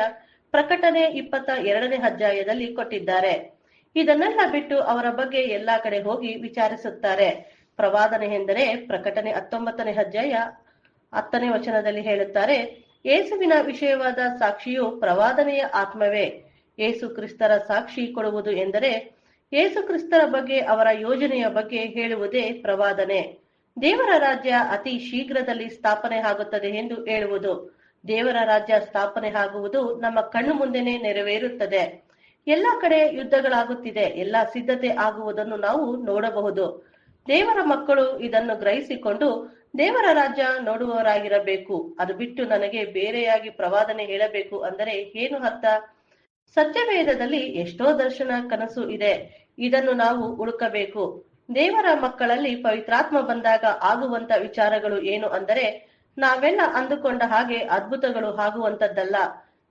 A: ಪ್ರಕಟಣೆ 22ನೇ ಅಧ್ಯಾಯದಲ್ಲಿ ಕೊಟ್ಟಿದ್ದಾರೆ. ಇದನ್ನೆಲ್ಲ ಬಿಟ್ಟು ಅವರ ಬಗ್ಗೆ ಎಲ್ಲಾ ಕಡೆ ಹೋಗಿ ವಿಚಾರಿಸುತ್ತಾರೆ. ಪ್ರವಾದನೆ ಎಂದರೆ ಪ್ರಕಟಣೆ 19ನೇ ಅಧ್ಯಾಯ 10ನೇ ವಚನದಲ್ಲಿ ಹೇಳುತ್ತಾರೆ, ಯೇಸುವಿನ ವಿಷಯವಾದ ಸಾಕ್ಷಿಯು ಪ್ರವಾದನೆಯ ಆತ್ಮವೇ. ಯೇಸು ಕ್ರಿಸ್ತರ ಸಾಕ್ಷಿ ಕೊಡುವುದು ಎಂದರೆ ಯೇಸು ಕ್ರಿಸ್ತರ ಬಗ್ಗೆ, ಅವರ ಯೋಜನೆಯ ಬಗ್ಗೆ ಹೇಳುವುದೇ ಪ್ರವಾದನೆ. ದೇವರ ರಾಜ್ಯ ಅತಿ ಶೀಘ್ರದಲ್ಲಿ ಸ್ಥಾಪನೆ ಆಗುತ್ತದೆ ಎಂದು ಹೇಳುವುದು. ದೇವರ ರಾಜ್ಯ ಸ್ಥಾಪನೆ ಆಗುವುದು ನಮ್ಮ ಕಣ್ಣು ಮುಂದೆನೆ ನೆರವೇರುತ್ತದೆ. ಎಲ್ಲಾ ಕಡೆ ಯುದ್ಧಗಳಾಗುತ್ತಿದೆ. ಎಲ್ಲಾ ಸಿದ್ಧತೆ ಆಗುವುದನ್ನು ನಾವು ನೋಡಬಹುದು. ದೇವರ ಮಕ್ಕಳು ಇದನ್ನು ಗ್ರಹಿಸಿಕೊಂಡು ದೇವರ ರಾಜ್ಯ ನೋಡುವವರಾಗಿರಬೇಕು. ಅದು ಬಿಟ್ಟು ನನಗೆ ಬೇರೆಯಾಗಿ ಪ್ರವಾದನೆ ಹೇಳಬೇಕು ಅಂದರೆ ಏನು ಅರ್ಥ? ಸತ್ಯವೇದದಲ್ಲಿ ಎಷ್ಟೋ ದರ್ಶನ, ಕನಸು ಇದೆ. ಇದನ್ನು ನಾವು ಹುಡುಕಬೇಕು. ದೇವರ ಮಕ್ಕಳಲ್ಲಿ ಪವಿತ್ರಾತ್ಮ ಬಂದಾಗ ಆಗುವಂತ ವಿಚಾರಗಳು ಏನು ಅಂದರೆ ನಾವೆಲ್ಲ ಅಂದುಕೊಂಡ ಹಾಗೆ ಅದ್ಭುತಗಳು ಆಗುವಂತದ್ದಲ್ಲ.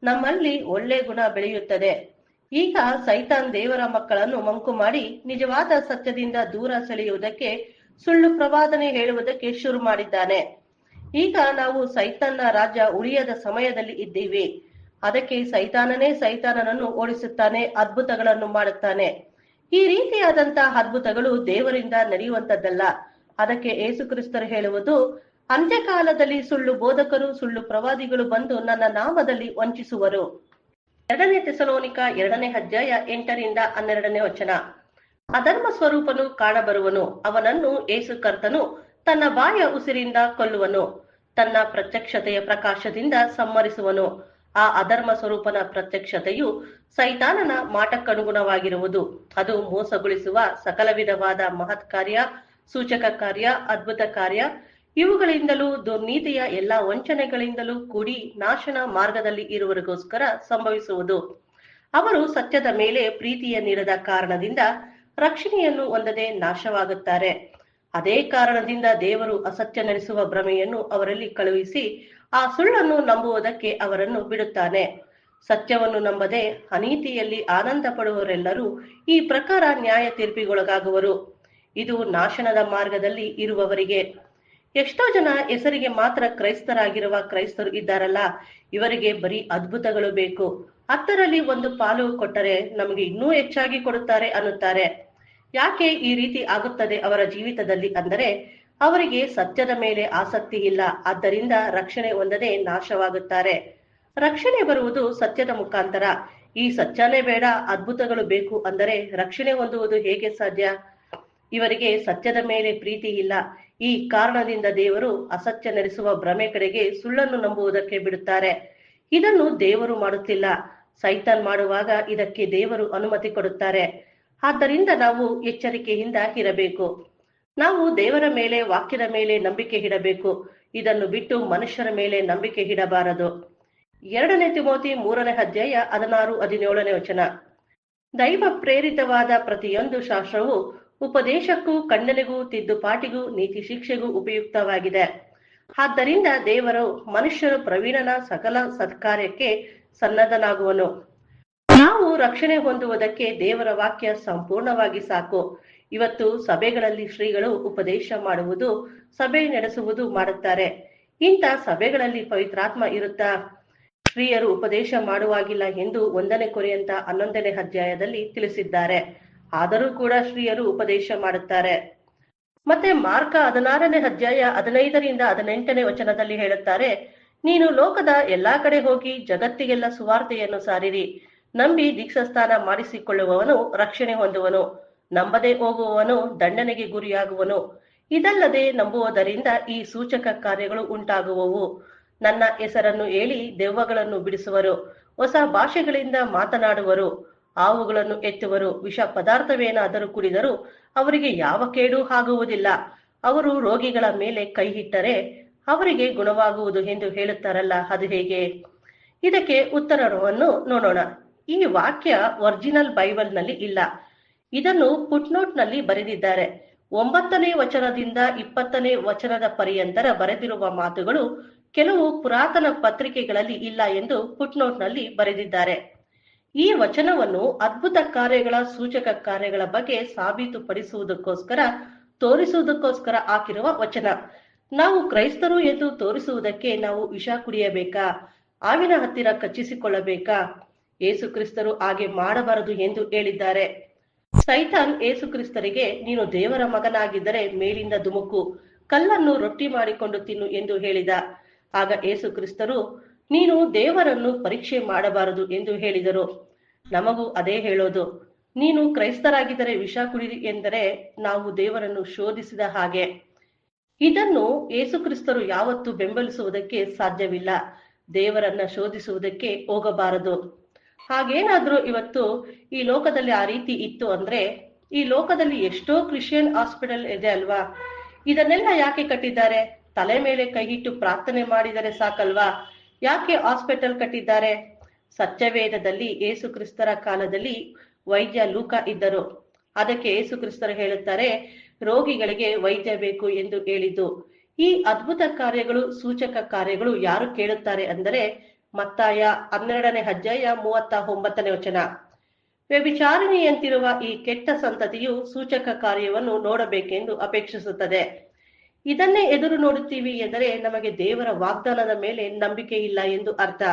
A: ನಮ್ಮಲ್ಲಿ ಒಳ್ಳೆ ಗುಣ ಬೆಳೆಯುತ್ತದೆ. ಈಗ ಸೈತಾನ್ ದೇವರ ಮಕ್ಕಳನ್ನು ಮಂಕು ಮಾಡಿ ನಿಜವಾದ ಸತ್ಯದಿಂದ ದೂರ ಸೆಳೆಯುವುದಕ್ಕೆ ಸುಳ್ಳು ಪ್ರವಾದನೆ ಹೇಳುವುದಕ್ಕೆ ಶುರು ಮಾಡಿದ್ದಾನೆ. ಈಗ ನಾವು ಸೈತಾನ್ನ ರಾಜ್ಯ ಉಳಿಯದ ಸಮಯದಲ್ಲಿ ಇದ್ದೀವಿ. ಅದಕ್ಕೆ ಸೈತಾನನನ್ನು ಓಡಿಸುತ್ತಾನೆ, ಅದ್ಭುತಗಳನ್ನು ಮಾಡುತ್ತಾನೆ. ಈ ರೀತಿಯಾದಂತಹ ಅದ್ಭುತಗಳು ದೇವರಿಂದ ನಡೆಯುವಂತದ್ದಲ್ಲ. ಅದಕ್ಕೆ ಯೇಸುಕ್ರಿಸ್ತರು ಹೇಳುವುದು, ಅಂತ್ಯಕಾಲದಲ್ಲಿ ಸುಳ್ಳು ಬೋಧಕರು, ಸುಳ್ಳು ಪ್ರವಾದಿಗಳು ಬಂದು ನನ್ನ ನಾಮದಲ್ಲಿ ವಂಚಿಸುವರು. 2 ಥೆಸಲೋನಿಕ 2ನೇ ಅಧ್ಯಾಯ 8ರಿಂದ 12ನೇ ವಚನ. ಅಧರ್ಮ ಸ್ವರೂಪನು ಕಾಣಬರುವನು, ಅವನನ್ನು ಯೇಸು ಕರ್ತನು ತನ್ನ ಬಾಯ ಉಸಿರಿಂದ ಕೊಲ್ಲುವನು, ತನ್ನ ಪ್ರತ್ಯಕ್ಷತೆಯ ಪ್ರಕಾಶದಿಂದ ಸಂಹರಿಸುವನು. ಆ ಅಧರ್ಮ ಸ್ವರೂಪನ ಪ್ರತ್ಯಕ್ಷತೆಯು ಸೈತಾನನ ಮಾಟಕ್ಕನುಗುಣವಾಗಿರುವುದು. ಅದು ಮೋಸಗೊಳಿಸುವ ಸಕಲ ವಿಧವಾದ ಮಹತ್ ಕಾರ್ಯ, ಸೂಚಕ ಕಾರ್ಯ, ಅದ್ಭುತ ಕಾರ್ಯ ಇವುಗಳಿಂದಲೂ ದುರ್ನೀತಿಯ ಎಲ್ಲಾ ವಂಚನೆಗಳಿಂದಲೂ ಕೂಡಿ ನಾಶನ ಮಾರ್ಗದಲ್ಲಿ ಇರುವರಿಗೋಸ್ಕರ ಸಂಭವಿಸುವುದು. ಅವರು ಸತ್ಯದ ಮೇಲೆ ಪ್ರೀತಿಯ ನೀಡದ ಕಾರಣದಿಂದ ರಕ್ಷಣೆಯನ್ನು ಹೊಂದದೆ ನಾಶವಾಗುತ್ತಾರೆ. ಅದೇ ಕಾರಣದಿಂದ ದೇವರು ಅಸತ್ಯ ನಡೆಸುವ ಭ್ರಮೆಯನ್ನು ಅವರಲ್ಲಿ ಕಳುಹಿಸಿ ಆ ಸುಳ್ಳನ್ನು ನಂಬುವುದಕ್ಕೆ ಅವರನ್ನು ಬಿಡುತ್ತಾನೆ. ಸತ್ಯವನ್ನು ನಂಬದೆ ಅನೀತಿಯಲ್ಲಿ ಆನಂದ ಪಡುವವರೆಲ್ಲರೂ ಈ ಪ್ರಕಾರ ನ್ಯಾಯ ತೀರ್ಪಿಗೊಳಗಾಗುವರು. ಇದು ನಾಶನದ ಮಾರ್ಗದಲ್ಲಿ ಇರುವವರಿಗೆ. ಎಷ್ಟೋ ಜನ ಹೆಸರಿಗೆ ಮಾತ್ರ ಕ್ರೈಸ್ತರಾಗಿರುವ ಕ್ರೈಸ್ತರು ಇದ್ದಾರಲ್ಲ, ಇವರಿಗೆ ಬರೀ ಅದ್ಭುತಗಳು ಬೇಕು, 10ರಲ್ಲಿ 1 ಪಾಲು ಕೊಟ್ಟರೆ ನಮಗೆ ಇನ್ನೂ ಹೆಚ್ಚಾಗಿ ಕೊಡುತ್ತಾರೆ ಅನ್ನುತ್ತಾರೆ. ಯಾಕೆ ಈ ರೀತಿ ಆಗುತ್ತದೆ ಅವರ ಜೀವಿತದಲ್ಲಿ ಅಂದರೆ, ಅವರಿಗೆ ಸತ್ಯದ ಮೇಲೆ ಆಸಕ್ತಿ ಇಲ್ಲ. ಆದ್ದರಿಂದ ರಕ್ಷಣೆ ಹೊಂದದೆ ನಾಶವಾಗುತ್ತಾರೆ. ರಕ್ಷಣೆ ಬರುವುದು ಸತ್ಯದ ಮುಖಾಂತರ. ಈ ಸತ್ಯನೇ ಬೇಡ, ಅದ್ಭುತಗಳು ಬೇಕು ಅಂದರೆ ರಕ್ಷಣೆ ಹೊಂದುವುದು ಹೇಗೆ ಸಾಧ್ಯ? ಇವರಿಗೆ ಸತ್ಯದ ಮೇಲೆ ಪ್ರೀತಿ ಇಲ್ಲ. ಈ ಕಾರಣದಿಂದ ದೇವರು ಅಸತ್ಯ ನಡೆಸುವ ಭ್ರಮೆ ಕಡೆಗೆ ಸುಳ್ಳನ್ನು ನಂಬುವುದಕ್ಕೆ ಬಿಡುತ್ತಾರೆ. ಇದನ್ನು ದೇವರು ಮಾಡುತ್ತಿಲ್ಲ, ಸೈತಾನ್ ಮಾಡುವಾಗ ಇದಕ್ಕೆ ದೇವರು ಅನುಮತಿ ಕೊಡುತ್ತಾರೆ. ಆದ್ದರಿಂದ ನಾವು ಎಚ್ಚರಿಕೆಯಿಂದ ಇರಬೇಕು. ನಾವು ದೇವರ ಮೇಲೆ, ವಾಕ್ಯದ ಮೇಲೆ ನಂಬಿಕೆ ಇಡಬೇಕು. ಇದನ್ನು ಬಿಟ್ಟು ಮನುಷ್ಯರ ಮೇಲೆ ನಂಬಿಕೆ ಇಡಬಾರದು. 2 ತಿಮೋಥಿ 3ನೇ ಅಧ್ಯಾಯ 16-17ನೇ ವಚನ. ದೈವ ಪ್ರೇರಿತವಾದ ಪ್ರತಿಯೊಂದು ಶಾಸ್ತ್ರವು ಉಪದೇಶಕ್ಕೂ, ಖಂಡನೆಗೂ, ತಿದ್ದುಪಾಟಿಗೂ, ನೀತಿ ಶಿಕ್ಷೆಗೂ ಉಪಯುಕ್ತವಾಗಿದೆ. ಆದ್ದರಿಂದ ದೇವರು ಮನುಷ್ಯರು ಪ್ರವೀಣನ ಸಕಲ ಸತ್ಕಾರ್ಯಕ್ಕೆ ಸನ್ನದ್ಧನಾಗುವನು. ನಾವು ರಕ್ಷಣೆ ಹೊಂದುವುದಕ್ಕೆ ದೇವರ ವಾಕ್ಯ ಸಂಪೂರ್ಣವಾಗಿ ಸಾಕು. ಇವತ್ತು ಸಭೆಗಳಲ್ಲಿ ಶ್ರೀಗಳು ಉಪದೇಶ ಮಾಡುವುದು, ಸಭೆ ನಡೆಸುವುದು ಮಾಡುತ್ತಾರೆ. ಇಂಥ ಸಭೆಗಳಲ್ಲಿ ಪವಿತ್ರಾತ್ಮ ಇರುತ್ತಾ? ಸ್ತ್ರೀಯರು ಉಪದೇಶ ಮಾಡುವಾಗಿಲ್ಲ ಎಂದು 1 ಕೊರಿಂಥ 11ನೇ ಅಧ್ಯಾಯದಲ್ಲಿ ತಿಳಿಸಿದ್ದಾರೆ. ಆದರೂ ಕೂಡ ಸ್ತ್ರೀಯರು ಉಪದೇಶ ಮಾಡುತ್ತಾರೆ. ಮತ್ತೆ ಮಾರ್ಕ 16ನೇ ಅಧ್ಯಾಯ 15-18ನೇ ವಚನದಲ್ಲಿ ಹೇಳುತ್ತಾರೆ, ನೀನು ಲೋಕದ ಎಲ್ಲಾ ಕಡೆ ಹೋಗಿ ಜಗತ್ತಿಗೆಲ್ಲ ಸುವಾರ್ತೆಯನ್ನು ಸಾರಿರಿ. ನಂಬಿ ದೀಕ್ಷಾಸ್ನಾನ ಮಾಡಿಸಿಕೊಳ್ಳುವವನು ರಕ್ಷಣೆ ಹೊಂದುವನು, ನಂಬದೆ ಹೋಗುವವನು ದಂಡನೆಗೆ ಗುರಿಯಾಗುವನು. ಇದಲ್ಲದೆ ನಂಬುವುದರಿಂದ ಈ ಸೂಚಕ ಕಾರ್ಯಗಳು ಉಂಟಾಗುವವು. ನನ್ನ ಹೆಸರನ್ನು ಹೇಳಿ ದೆವ್ವಗಳನ್ನು ಬಿಡಿಸುವರು, ಹೊಸ ಭಾಷೆಗಳಿಂದ ಮಾತನಾಡುವರು, ಹಾವುಗಳನ್ನು ಎತ್ತುವರು, ವಿಷ ಪದಾರ್ಥವೇನಾದರೂ ಕುಡಿದರೂ ಅವರಿಗೆ ಯಾವ ಕೇಡು ಆಗುವುದಿಲ್ಲ. ಅವರು ರೋಗಿಗಳ ಮೇಲೆ ಕೈ ಇಟ್ಟರೆ ಅವರಿಗೆ ಗುಣವಾಗುವುದು ಎಂದು ಹೇಳುತ್ತಾರಲ್ಲ, ಅದು ಹೇಗೆ? ಇದಕ್ಕೆ ಉತ್ತರವನ್ನು ನೋಡೋಣ. ಈ ವಾಕ್ಯ ಒರಿಜಿನಲ್ ಬೈಬಲ್ನಲ್ಲಿ ಇಲ್ಲ. ಇದನ್ನು ಫುಟ್ನೋಟ್ ನಲ್ಲಿ ಬರೆದಿದ್ದಾರೆ. 9ನೇ ವಚನದಿಂದ 20ನೇ ವಚನದ ಪರ್ಯಂತರ ಬರೆದಿರುವ ಮಾತುಗಳು ಕೆಲವು ಪುರಾತನ ಪತ್ರಿಕೆಗಳಲ್ಲಿ ಇಲ್ಲ ಎಂದು ಫುಟ್ನೋಟ್ ನಲ್ಲಿ ಬರೆದಿದ್ದಾರೆ. ಈ ವಚನವನ್ನು ಅದ್ಭುತ ಕಾರ್ಯಗಳ, ಸೂಚಕ ಕಾರ್ಯಗಳ ಬಗ್ಗೆ ಸಾಬೀತುಪಡಿಸುವುದಕ್ಕೋಸ್ಕರ, ತೋರಿಸುವುದಕ್ಕೋಸ್ಕರ ಹಾಕಿರುವ ವಚನ. ನಾವು ಕ್ರೈಸ್ತರು ಎಂದು ತೋರಿಸುವುದಕ್ಕೆ ನಾವು ವಿಷ ಕುಡಿಯಬೇಕಾ? ಹಾವಿನ ಹತ್ತಿರ ಕಚ್ಚಿಸಿಕೊಳ್ಳಬೇಕಾ? ಯೇಸು ಕ್ರಿಸ್ತರು ಹಾಗೆ ಮಾಡಬಾರದು ಎಂದು ಹೇಳಿದ್ದಾರೆ. ಸೈತಾನ್ ಯೇಸು ಕ್ರಿಸ್ತರಿಗೆ, ನೀನು ದೇವರ ಮಗನಾಗಿದ್ದರೆ ಮೇಲಿಂದ ಧುಮುಕು, ಕಲ್ಲನ್ನು ರೊಟ್ಟಿ ಮಾಡಿಕೊಂಡು ತಿನ್ನು ಎಂದು ಹೇಳಿದ. ಆಗ ಯೇಸು ಕ್ರಿಸ್ತರು, ನೀನು ದೇವರನ್ನು ಪರೀಕ್ಷೆ ಮಾಡಬಾರದು ಎಂದು ಹೇಳಿದರು. ನಮಗೂ ಅದೇ ಹೇಳೋದು. ನೀನು ಕ್ರೈಸ್ತರಾಗಿದ್ದರೆ ವಿಷ ಕುಡಿರಿ ಎಂದರೆ ನಾವು ದೇವರನ್ನು ಶೋಧಿಸಿದ ಹಾಗೆ. ಇದನ್ನು ಯೇಸು ಕ್ರಿಸ್ತರು ಯಾವತ್ತೂ ಬೆಂಬಲಿಸುವುದಕ್ಕೆ ಸಾಧ್ಯವಿಲ್ಲ. ದೇವರನ್ನ ಶೋಧಿಸುವುದಕ್ಕೆ ಹೋಗಬಾರದು. ಹಾಗೇನಾದ್ರೂ ಇವತ್ತು ಈ ಲೋಕದಲ್ಲಿ ಆ ರೀತಿ ಇತ್ತು ಅಂದ್ರೆ, ಈ ಲೋಕದಲ್ಲಿ ಎಷ್ಟೋ ಕ್ರಿಶ್ಚಿಯನ್ ಹಾಸ್ಪಿಟಲ್ ಇದೆ ಅಲ್ವಾ? ಇದನ್ನೆಲ್ಲ ಯಾಕೆ ಕಟ್ಟಿದ್ದಾರೆ? ತಲೆ ಮೇಲೆ ಕೈ ಇಟ್ಟು ಪ್ರಾರ್ಥನೆ ಮಾಡಿದರೆ ಸಾಕಲ್ವಾ? ಯಾಕೆ ಹಾಸ್ಪಿಟಲ್ ಕಟ್ಟಿದ್ದಾರೆ? ಸತ್ಯವೇದದಲ್ಲಿ ಯೇಸು ಕ್ರಿಸ್ತರ ಕಾಲದಲ್ಲಿ ವೈದ್ಯ ಲೂಕ ಇದ್ದರು. ಅದಕ್ಕೆ ಯೇಸು ಕ್ರಿಸ್ತರು ಹೇಳುತ್ತಾರೆ, ರೋಗಿಗಳಿಗೆ ವೈದ್ಯ ಬೇಕು ಎಂದು ಹೇಳಿದ್ದು. ಈ ಅದ್ಭುತ ಕಾರ್ಯಗಳು, ಸೂಚಕ ಕಾರ್ಯಗಳು ಯಾರು ಕೇಳುತ್ತಾರೆ ಅಂದರೆ, ಮತ್ತಾಯ 12ನೇ ಅಧ್ಯಾಯ 39ನೇ ವಚನ. ವ್ಯಭಿಚಾರಿಣಿಯಂತಿರುವ ಈ ಕೆಟ್ಟ ಸಂತತಿಯು ಸೂಚಕ ಕಾರ್ಯವನ್ನು ನೋಡಬೇಕೆಂದು ಅಪೇಕ್ಷಿಸುತ್ತದೆ. ಇದನ್ನೇ ಎದುರು ನೋಡುತ್ತೀವಿ ಎಂದರೆ ನಮಗೆ ದೇವರ ವಾಗ್ದಾನದ ಮೇಲೆ ನಂಬಿಕೆ ಇಲ್ಲ ಎಂದು ಅರ್ಥ.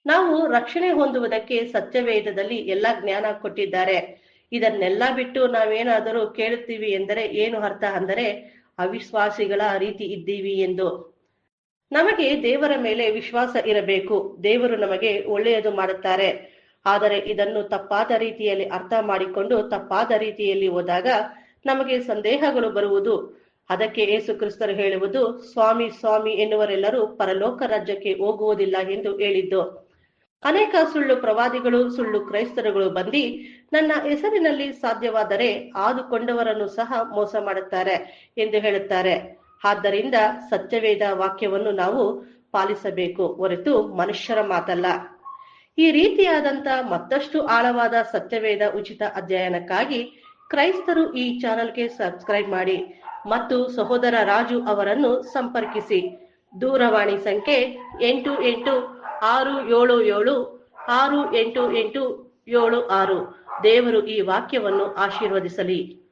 A: ನಾವು ರಕ್ಷಣೆ ಹೊಂದುವುದಕ್ಕೆ ಸತ್ಯವೇದದಲ್ಲಿ ಎಲ್ಲಾ ಜ್ಞಾನ ಕೊಟ್ಟಿದ್ದಾರೆ. ಇದನ್ನೆಲ್ಲ ಬಿಟ್ಟು ನಾವೇನಾದರೂ ಕೇಳುತ್ತೀವಿ ಎಂದರೆ ಏನು ಅರ್ಥ ಅಂದರೆ ಅವಿಶ್ವಾಸಿಗಳ ರೀತಿ ಇದ್ದೀವಿ ಎಂದು. ನಮಗೆ ದೇವರ ಮೇಲೆ ವಿಶ್ವಾಸ ಇರಬೇಕು. ದೇವರು ನಮಗೆ ಒಳ್ಳೆಯದು ಮಾಡುತ್ತಾರೆ. ಆದರೆ ಇದನ್ನು ತಪ್ಪಾದ ರೀತಿಯಲ್ಲಿ ಅರ್ಥ ಮಾಡಿಕೊಂಡು ತಪ್ಪಾದ ರೀತಿಯಲ್ಲಿ ಹೋದಾಗ ನಮಗೆ ಸಂದೇಹಗಳು ಬರುವುದು. ಅದಕ್ಕೆ ಯೇಸು ಕ್ರಿಸ್ತರು ಹೇಳುವುದು, ಸ್ವಾಮಿ ಸ್ವಾಮಿ ಎನ್ನುವರೆಲ್ಲರೂ ಪರಲೋಕ ರಾಜ್ಯಕ್ಕೆ ಹೋಗುವುದಿಲ್ಲ ಎಂದು ಹೇಳಿದ್ದು. ಅನೇಕ ಸುಳ್ಳು ಪ್ರವಾದಿಗಳು, ಸುಳ್ಳು ಕ್ರೈಸ್ತರುಗಳು ಬಂದು ನನ್ನ ಹೆಸರಿನಲ್ಲಿ ಸಾಧ್ಯವಾದರೆ ಆದುಕೊಂಡವರನ್ನು ಸಹ ಮೋಸ ಮಾಡುತ್ತಾರೆ ಎಂದು ಹೇಳುತ್ತಾರೆ. ಆದ್ದರಿಂದ ಸತ್ಯವೇದ ವಾಕ್ಯವನ್ನು ನಾವು ಪಾಲಿಸಬೇಕು ಹೊರತು ಮನುಷ್ಯರ ಮಾತಲ್ಲ. ಈ ರೀತಿಯಾದಂತ ಮತ್ತಷ್ಟು ಆಳವಾದ ಸತ್ಯವೇದ ಉಚಿತ ಅಧ್ಯಯನಕ್ಕಾಗಿ ಕ್ರೈಸ್ತರು ಈ ಚಾನೆಲ್ಗೆ ಸಬ್ಸ್ಕ್ರೈಬ್ ಮಾಡಿ ಮತ್ತು ಸಹೋದರ ರಾಜು ಅವರನ್ನು ಸಂಪರ್ಕಿಸಿ. ದೂರವಾಣಿ ಸಂಖ್ಯೆ 8867768876. ದೇವರು ಈ ವಾಕ್ಯವನ್ನು ಆಶೀರ್ವದಿಸಲಿ.